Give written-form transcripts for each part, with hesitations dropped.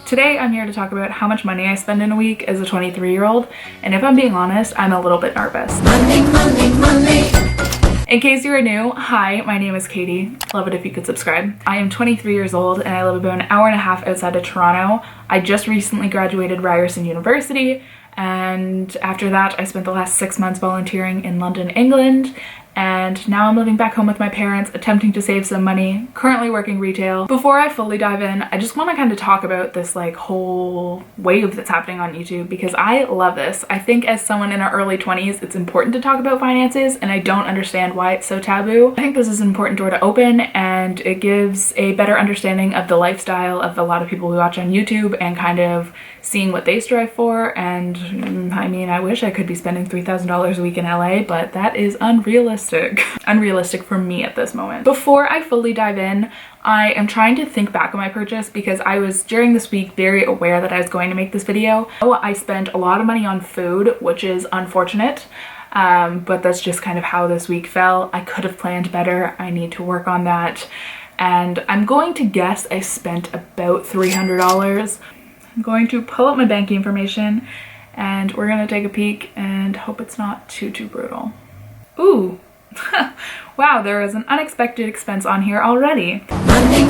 Today I'm here to talk about how much money I spend in a week as a 23-year-old, and if I'm being honest, I'm a little bit nervous. Money. In case you are new, hi, my name is Katie. Love it if you could subscribe. I am 23 years old and I live about an hour and a half outside of Toronto. I just recently graduated Ryerson University, and after that I spent the last 6 months volunteering in London, England. And now I'm living back home with my parents, attempting to save some money, currently working retail. Before I fully dive in, I just want to kind of talk about this like whole wave that's happening on YouTube because I love this. I think as someone in our early 20s, it's important to talk about finances, and I don't understand why it's so taboo. I think this is an important door to open, and it gives a better understanding of the lifestyle of a lot of people we watch on YouTube and kind of seeing what they strive for. And I mean, I wish I could be spending $3,000 a week in LA, but that is unrealistic. Unrealistic for me at this moment. Before I fully dive in, I am trying to think back on my purchase because I was during this week very aware that I was going to make this video. I spent a lot of money on food, which is unfortunate, but that's just kind of how this week fell. I could have planned better. I need to work on that. And I'm going to guess I spent about $300. I'm going to pull up my banking information and we're gonna take a peek and hope it's not too brutal. Ooh. Wow, there is an unexpected expense on here already. Money.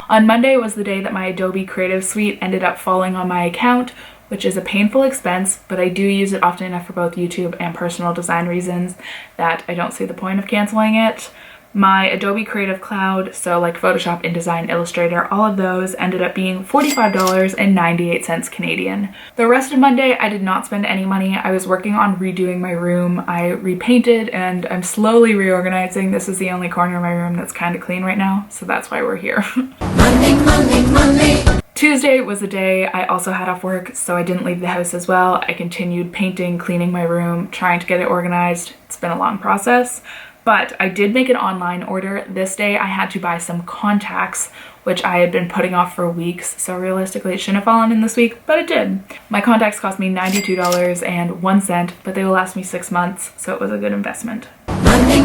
On Monday was the day that my Adobe Creative Suite ended up falling on my account, which is a painful expense, but I do use it often enough for both YouTube and personal design reasons that I don't see the point of canceling it. My Adobe Creative Cloud, so like Photoshop, InDesign, Illustrator, all of those ended up being $45.98 Canadian. The rest of Monday, I did not spend any money. I was working on redoing my room. I repainted and I'm slowly reorganizing. This is the only corner of my room that's kind of clean right now, so that's why we're here. Money. Tuesday was the day I also had off work, so I didn't leave the house as well. I continued painting, cleaning my room, trying to get it organized. It's been a long process. But I did make an online order. This day I had to buy some contacts, which I had been putting off for weeks, so realistically it shouldn't have fallen in this week, but it did. My contacts cost me $92.01, but they will last me 6 months, so it was a good investment. Money.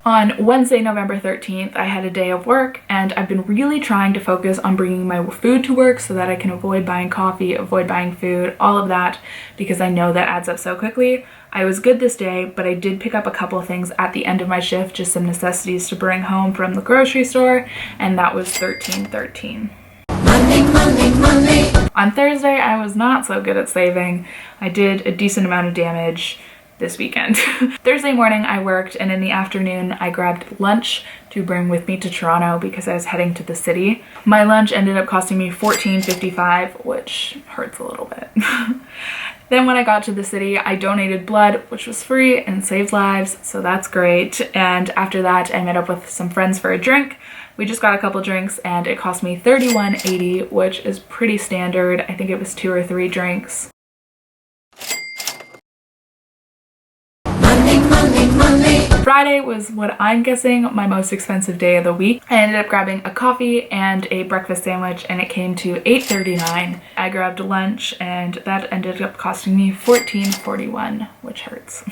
On Wednesday, November 13th, I had a day of work, and I've been really trying to focus on bringing my food to work so that I can avoid buying coffee, avoid buying food, all of that, because I know that adds up so quickly. I was good this day, but I did pick up a couple of things at the end of my shift, just some necessities to bring home from the grocery store, and that was $13.13. Money. On Thursday, I was not so good at saving. I did a decent amount of damage this weekend. Thursday morning I worked, and in the afternoon I grabbed lunch to bring with me to Toronto because I was heading to the city. My lunch ended up costing me $14.55, which hurts a little bit. Then when I got to the city, I donated blood, which was free and saved lives, so that's great. And after that, I met up with some friends for a drink. We just got a couple drinks and it cost me $31.80, which is pretty standard. I think it was 2 or 3 drinks. Money. Friday was what I'm guessing my most expensive day of the week. I ended up grabbing a coffee and a breakfast sandwich, and it came to $8.39. I grabbed lunch and that ended up costing me $14.41, which hurts.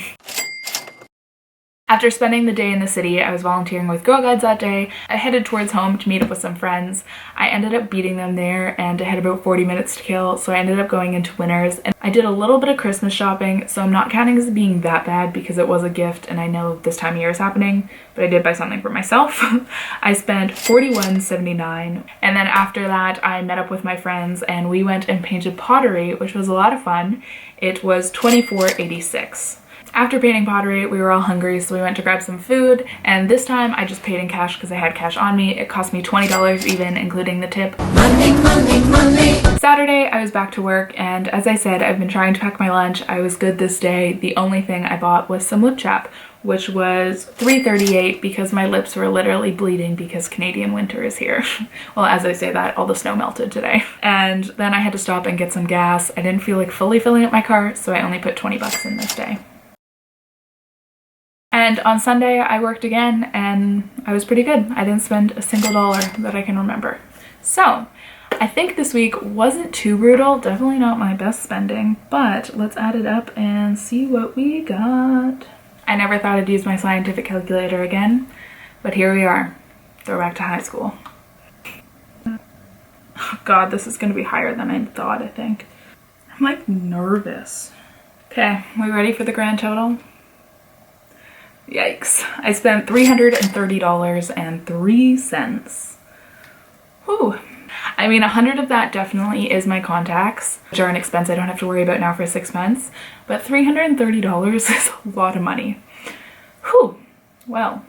After spending the day in the city, I was volunteering with Girl Guides that day. I headed towards home to meet up with some friends. I ended up beating them there and I had about 40 minutes to kill, so I ended up going into Winners. And I did a little bit of Christmas shopping, so I'm not counting as being that bad because it was a gift and I know this time of year is happening, but I did buy something for myself. I spent $41.79, and then after that I met up with my friends and we went and painted pottery, which was a lot of fun. It was $24.86. After painting pottery, we were all hungry, so we went to grab some food, and this time I just paid in cash because I had cash on me. It cost me $20 even, including the tip. Money. Saturday, I was back to work, and as I said, I've been trying to pack my lunch. I was good this day. The only thing I bought was some lip chap, which was $3.38 because my lips were literally bleeding because Canadian winter is here. Well, as I say that, all the snow melted today. And then I had to stop and get some gas. I didn't feel like fully filling up my car, so I only put 20 bucks in this day. And on Sunday I worked again and I was pretty good. I didn't spend a single dollar that I can remember. So I think this week wasn't too brutal, definitely not my best spending, but let's add it up and see what we got. I never thought I'd use my scientific calculator again, but here we are. Throwback to high school. Oh God, this is gonna be higher than I thought, I think. I'm like nervous. Okay, we ready for the grand total? Yikes. I spent $330.03. Whew. I mean, 100 of that definitely is my contacts, which are an expense I don't have to worry about now for 6 months, but $330 is a lot of money. Whew. Well,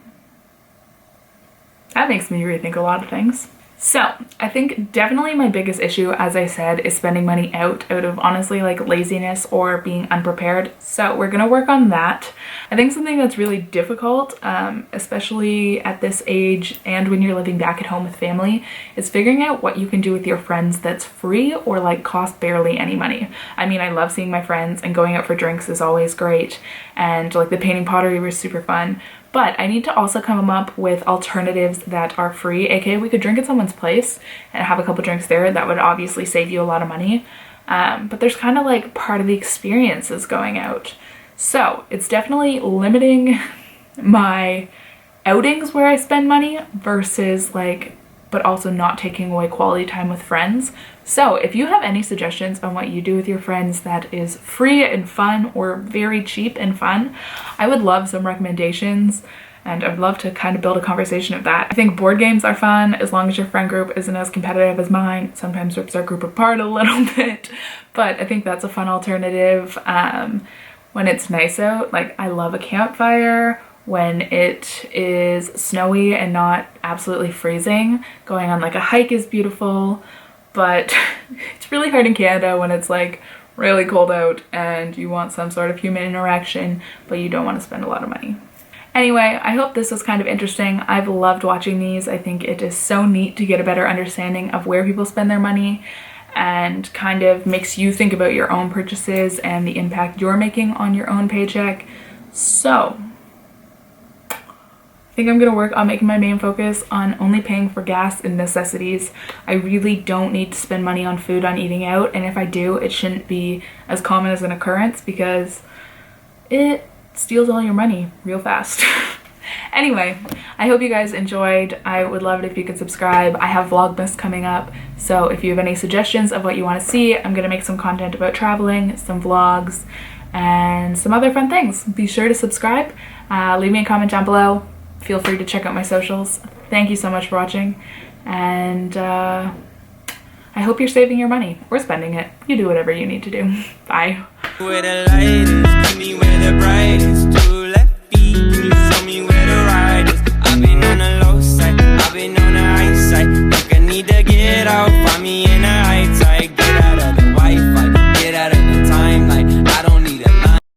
that makes me rethink a lot of things. So I think definitely my biggest issue, as I said, is spending money out of honestly like laziness or being unprepared. So we're gonna work on that. I think something that's really difficult, especially at this age and when you're living back at home with family, is figuring out what you can do with your friends that's free or like cost barely any money. I mean, I love seeing my friends and going out for drinks is always great, and like the painting pottery was super fun. But I need to also come up with alternatives that are free, aka we could drink at someone's place and have a couple drinks there. That would obviously save you a lot of money. But there's kind of like part of the experience is going out. So it's definitely limiting my outings where I spend money versus like, but also not taking away quality time with friends. So if you have any suggestions on what you do with your friends that is free and fun or very cheap and fun, I would love some recommendations, and I'd love to kind of build a conversation of that. I think board games are fun as long as your friend group isn't as competitive as mine. It sometimes rips our group apart a little bit, but I think that's a fun alternative. When it's nice out, like I love a campfire. When it is snowy and not absolutely freezing, going on like a hike is beautiful. But it's really hard in Canada when it's like really cold out and you want some sort of human interaction, but you don't want to spend a lot of money. Anyway, I hope this was kind of interesting. I've loved watching these. I think it is so neat to get a better understanding of where people spend their money, and kind of makes you think about your own purchases and the impact you're making on your own paycheck. So I think I'm gonna work on making my main focus on only paying for gas and necessities. I really don't need to spend money on food, on eating out, and if I do, it shouldn't be as common as an occurrence because it steals all your money real fast. Anyway, I hope you guys enjoyed. I would love it if you could subscribe. I have VLOGMAS coming up, so if you have any suggestions of what you want to see, I'm gonna make some content about traveling, some vlogs, and some other fun things. Be sure to subscribe. Leave me a comment down below. Feel free to check out my socials. Thank you so much for watching, and I hope you're saving your money or spending it. You do whatever you need to do. Bye. Where the light is, give me where the bright is. 2 left feet, can you show me where the ride is? I've been on the low side, I've been on the high side. Think I need to get out.